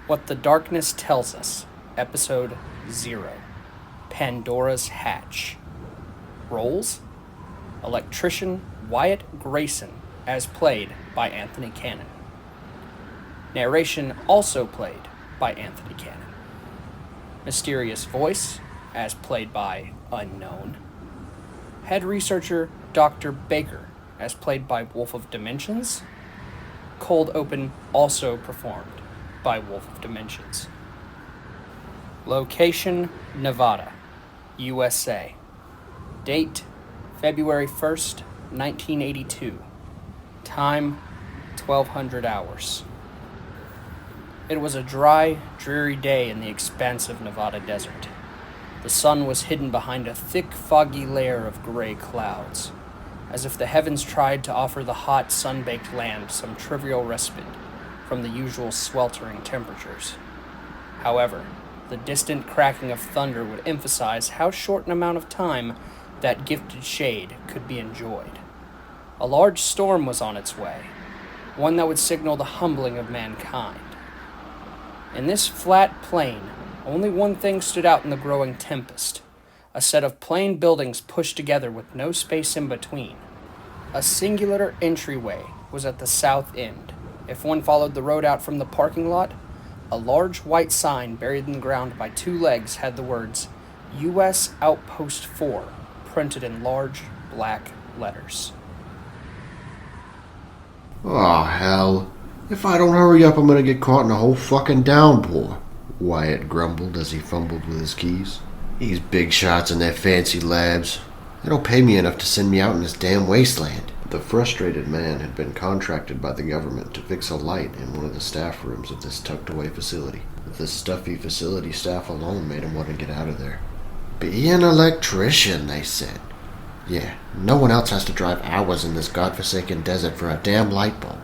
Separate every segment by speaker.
Speaker 1: What the Darkness Tells Us, Episode 0, Pandora's Hatch. Roles: Electrician Wyatt Grayson, as played by Anthony Cannon. Narration also played by Anthony Cannon. Mysterious Voice, as played by Unknown. Head Researcher Dr. Baker, as played by Wolf of Dimensions. Cold Open, also performed by Wolf of Dimensions. Location: Nevada, USA. Date: February 1st, 1982. Time: 1200 hours. It was a dry, dreary day in the expansive Nevada desert. The sun was hidden behind a thick, foggy layer of gray clouds, as if the heavens tried to offer the hot, sun-baked land some trivial respite from the usual sweltering temperatures. However, the distant cracking of thunder would emphasize how short an amount of time that gifted shade could be enjoyed. A large storm was on its way, one that would signal the humbling of mankind. In this flat plain, only one thing stood out in the growing tempest: a set of plain buildings pushed together with no space in between. A singular entryway was at the south end. If one followed the road out from the parking lot, a large white sign buried in the ground by two legs had the words U.S. Outpost 4 printed in large black letters.
Speaker 2: Oh, hell. If I don't hurry up, I'm gonna get caught in a whole fucking downpour, Wyatt grumbled as he fumbled with his keys. These big shots in their fancy labs. They don't pay me enough to send me out in this damn wasteland. The frustrated man had been contracted by the government to fix a light in one of the staff rooms of this tucked-away facility. The stuffy facility staff alone made him want to get out of there. Be an electrician, they said. Yeah, no one else has to drive hours in this godforsaken desert for a damn light bulb.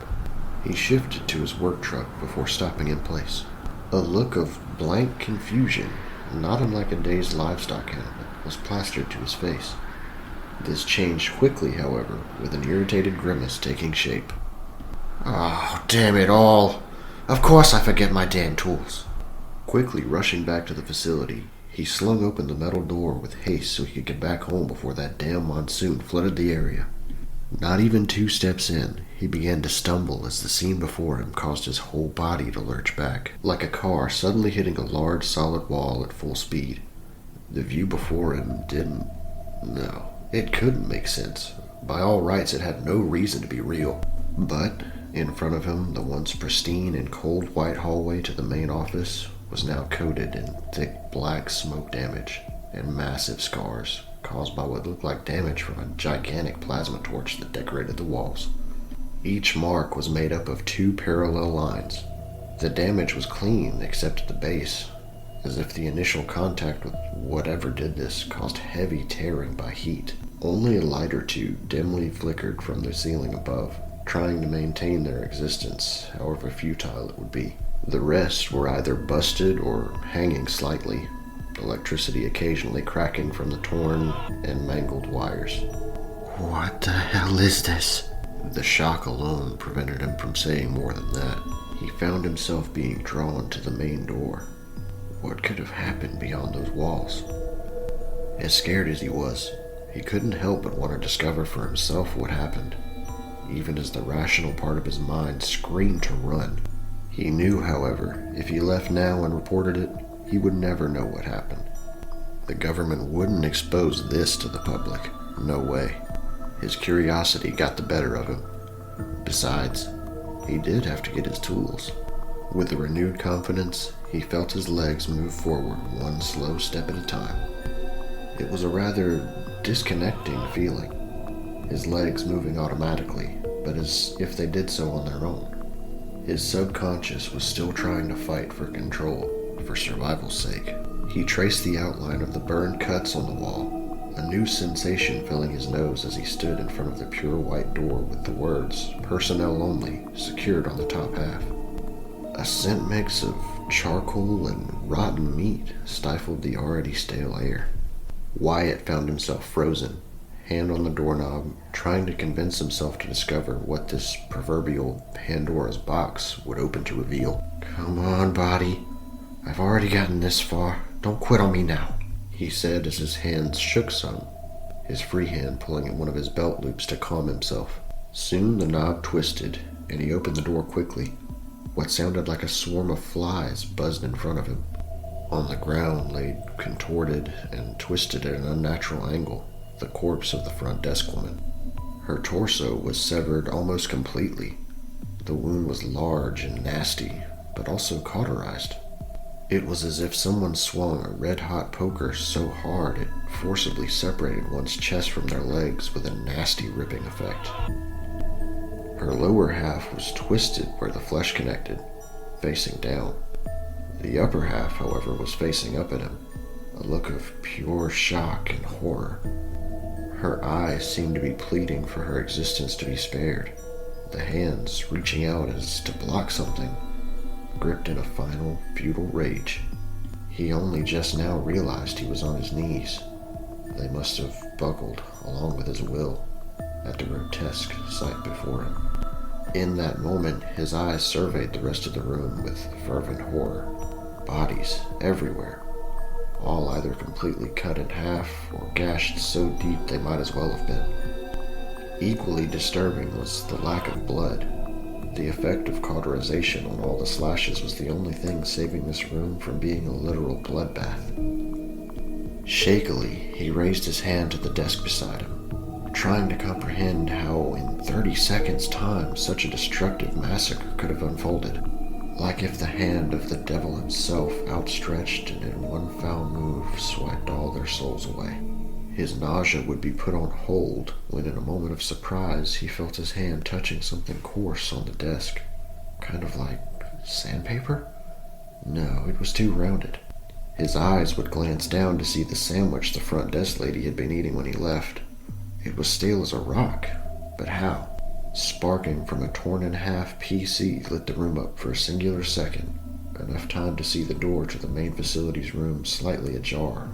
Speaker 2: He shifted to his work truck before stopping in place. A look of blank confusion, not unlike a dazed livestock animal, was plastered to his face. This changed quickly, however, with an irritated grimace taking shape. Oh, damn it all. Of course I forget my damn tools. Quickly rushing back to the facility, he slung open the metal door with haste so he could get back home before that damn monsoon flooded the area. Not even 2 steps in, he began to stumble as the scene before him caused his whole body to lurch back, like a car suddenly hitting a large solid wall at full speed. The view before him didn't... No. It couldn't make sense. By all rights, it had no reason to be real. But in front of him, the once pristine and cold white hallway to the main office was now coated in thick black smoke damage and massive scars caused by what looked like damage from a gigantic plasma torch that decorated the walls. Each mark was made up of 2 parallel lines. The damage was clean except at the base, as if the initial contact with whatever did this caused heavy tearing by heat. Only a light or two dimly flickered from the ceiling above, trying to maintain their existence, however futile it would be. The rest were either busted or hanging slightly, electricity occasionally cracking from the torn and mangled wires. What the hell is this? The shock alone prevented him from saying more than that. He found himself being drawn to the main door. What could have happened beyond those walls? As scared as he was, he couldn't help but want to discover for himself what happened, even as the rational part of his mind screamed to run. He knew, however, if he left now and reported it, he would never know what happened. The government wouldn't expose this to the public. No way. His curiosity got the better of him. Besides, he did have to get his tools. With a renewed confidence, he felt his legs move forward one slow step at a time. It was a rather disconnecting feeling, his legs moving automatically, but as if they did so on their own. His subconscious was still trying to fight for control, for survival's sake. He traced the outline of the burned cuts on the wall, a new sensation filling his nose as he stood in front of the pure white door with the words, "Personnel only," secured on the top half. A scent mix of charcoal and rotten meat stifled the already stale air. Wyatt found himself frozen, hand on the doorknob, trying to convince himself to discover what this proverbial Pandora's box would open to reveal. "Come on, body. I've already gotten this far. Don't quit on me now," he said as his hands shook some, his free hand pulling at one of his belt loops to calm himself. Soon the knob twisted, and he opened the door quickly. What sounded like a swarm of flies buzzed in front of him. On the ground lay, contorted and twisted at an unnatural angle, the corpse of the front desk woman. Her torso was severed almost completely. The wound was large and nasty, but also cauterized. It was as if someone swung a red-hot poker so hard it forcibly separated one's chest from their legs with a nasty ripping effect. Her lower half was twisted where the flesh connected, facing down. The upper half, however, was facing up at him, a look of pure shock and horror. Her eyes seemed to be pleading for her existence to be spared, the hands reaching out as to block something, gripped in a final, futile rage. He only just now realized he was on his knees. They must have buckled, along with his will, at the grotesque sight before him. In that moment, his eyes surveyed the rest of the room with fervent horror. Bodies everywhere, all either completely cut in half or gashed so deep they might as well have been. Equally disturbing was the lack of blood. The effect of cauterization on all the slashes was the only thing saving this room from being a literal bloodbath. Shakily, he raised his hand to the desk beside him, trying to comprehend how in 30 seconds' time such a destructive massacre could have unfolded. Like if the hand of the devil himself outstretched and in one foul move swiped all their souls away. His nausea would be put on hold when in a moment of surprise he felt his hand touching something coarse on the desk. Kind of like sandpaper? No, it was too rounded. His eyes would glance down to see the sandwich the front desk lady had been eating when he left. It was stale as a rock, but how? Sparking from a torn-in-half PC lit the room up for a singular second, enough time to see the door to the main facilities room slightly ajar,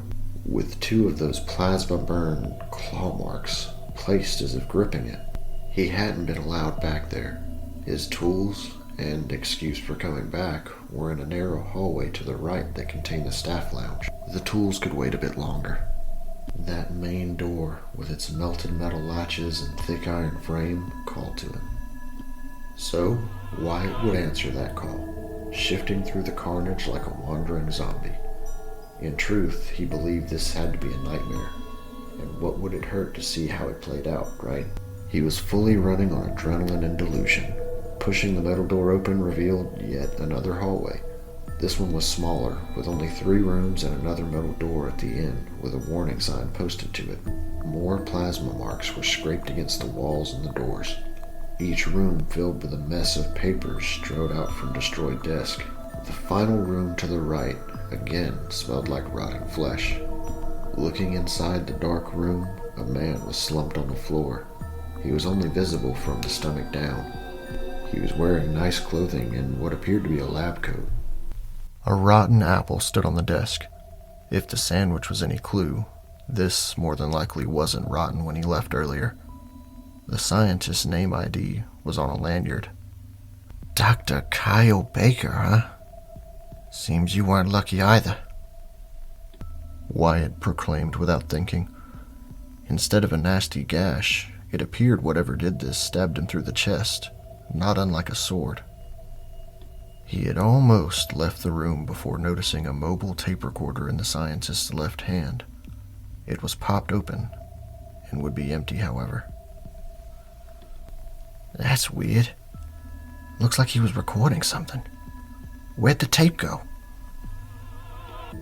Speaker 2: with two of those plasma-burned claw marks placed as if gripping it. He hadn't been allowed back there. His tools and excuse for coming back were in a narrow hallway to the right that contained the staff lounge. The tools could wait a bit longer. That main door, with its melted metal latches and thick iron frame, called to him. So, Wyatt would answer that call, shifting through the carnage like a wandering zombie. In truth, he believed this had to be a nightmare, and what would it hurt to see how it played out, right? He was fully running on adrenaline and delusion. Pushing the metal door open revealed yet another hallway. This one was smaller, with only 3 rooms and another metal door at the end, with a warning sign posted to it. More plasma marks were scraped against the walls and the doors. Each room filled with a mess of papers strode out from destroyed desk. The final room to the right, again, smelled like rotting flesh. Looking inside the dark room, a man was slumped on the floor. He was only visible from the stomach down. He was wearing nice clothing and what appeared to be a lab coat. A rotten apple stood on the desk. If the sandwich was any clue, this more than likely wasn't rotten when he left earlier. The scientist's name ID was on a lanyard. Dr. Kyle Baker, huh? Seems you weren't lucky either, Wyatt proclaimed without thinking. Instead of a nasty gash, it appeared whatever did this stabbed him through the chest, not unlike a sword. He had almost left the room before noticing a mobile tape recorder in the scientist's left hand. It was popped open and would be empty, however. That's weird. Looks like he was recording something. Where'd the tape go?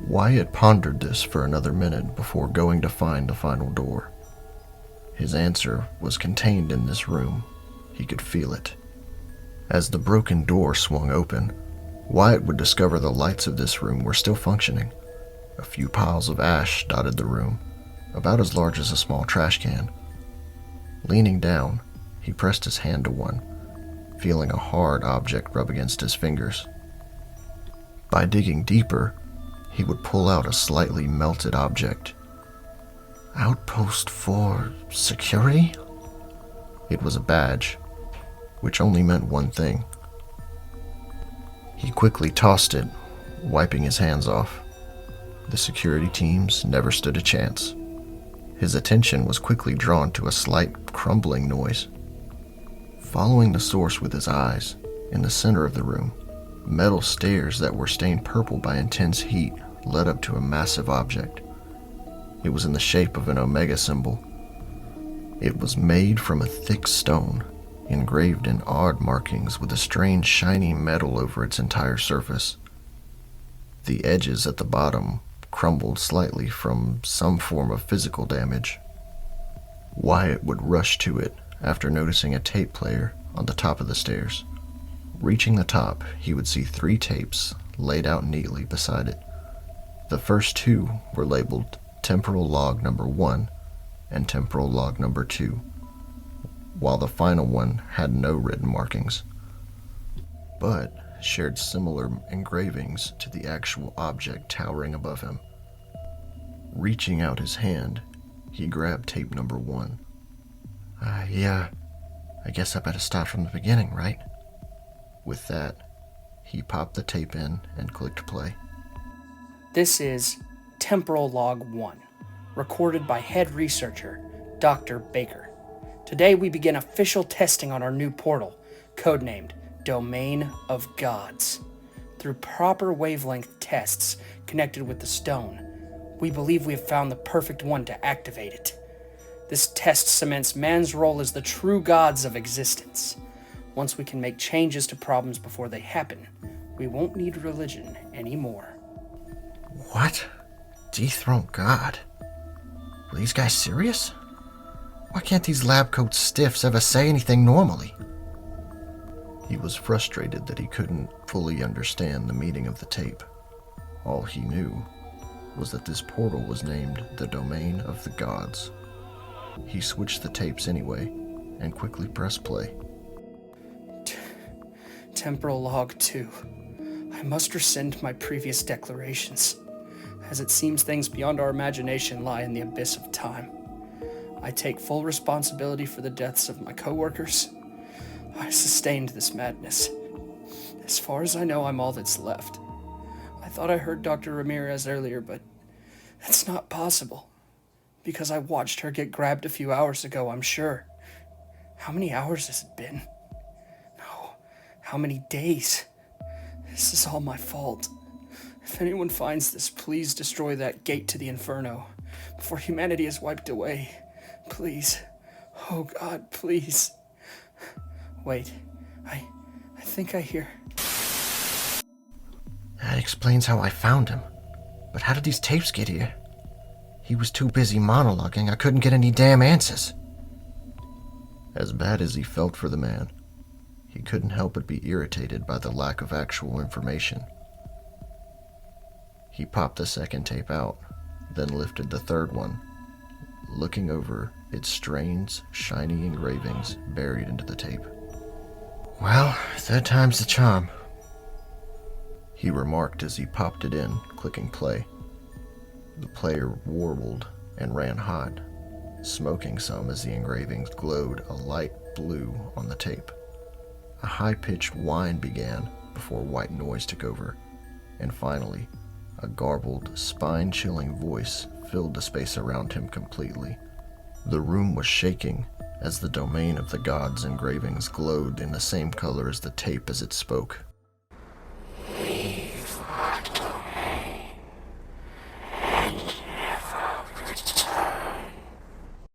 Speaker 2: Wyatt pondered this for another minute before going to find the final door. His answer was contained in this room. He could feel it. As the broken door swung open, Wyatt would discover the lights of this room were still functioning. A few piles of ash dotted the room, about as large as a small trash can. Leaning down, he pressed his hand to one, feeling a hard object rub against his fingers. By digging deeper, he would pull out a slightly melted object. Outpost for security? It was a badge, which only meant one thing. He quickly tossed it, wiping his hands off. The security teams never stood a chance. His attention was quickly drawn to a slight crumbling noise. Following the source with his eyes, in the center of the room, metal stairs that were stained purple by intense heat led up to a massive object. It was in the shape of an omega symbol. It was made from a thick stone, engraved in odd markings with a strange shiny metal over its entire surface. The edges at the bottom crumbled slightly from some form of physical damage. Wyatt would rush to it after noticing a tape player on the top of the stairs. Reaching the top, he would see 3 tapes laid out neatly beside it. The first 2 were labeled Temporal Log Number 1 and Temporal Log Number 2, while the final one had no written markings, but shared similar engravings to the actual object towering above him. Reaching out his hand, he grabbed tape number 1. I guess I better start from the beginning, right? With that, he popped the tape in and clicked play.
Speaker 1: This is Temporal Log 1, recorded by head researcher Dr. Baker. Today we begin official testing on our new portal, codenamed Domain of Gods. Through proper wavelength tests connected with the stone, we believe we have found the perfect one to activate it. This test cements man's role as the true gods of existence. Once we can make changes to problems before they happen, we won't need religion anymore.
Speaker 2: What? Dethrone God? Are these guys serious? Why can't these lab coat stiffs ever say anything normally? He was frustrated that he couldn't fully understand the meaning of the tape. All he knew was that this portal was named the Domain of the Gods. He switched the tapes anyway and quickly pressed play.
Speaker 1: Temporal Log 2. I must rescind my previous declarations, as it seems things beyond our imagination lie in the abyss of time. I take full responsibility for the deaths of my co-workers. I sustained this madness. As far as I know, I'm all that's left. I thought I heard Dr. Ramirez earlier, but that's not possible. Because I watched her get grabbed a few hours ago, I'm sure. How many hours has it been? No, how many days? This is all my fault. If anyone finds this, please destroy that gate to the Inferno before humanity is wiped away. Please. Oh God, please. Wait, I think I hear...
Speaker 2: That explains how I found him. But how did these tapes get here? He was too busy monologuing, I couldn't get any damn answers. As bad as he felt for the man, he couldn't help but be irritated by the lack of actual information. He popped the second tape out, then lifted the third one, looking over its strange, shiny engravings buried into the tape. Well, third time's the charm, he remarked as he popped it in, clicking play. The player warbled and ran hot, smoking some as the engravings glowed a light blue on the tape. A high-pitched whine began before white noise took over, and finally, a garbled, spine-chilling voice filled the space around him completely. The room was shaking as the Domain of the Gods engravings glowed in the same color as the tape as it spoke.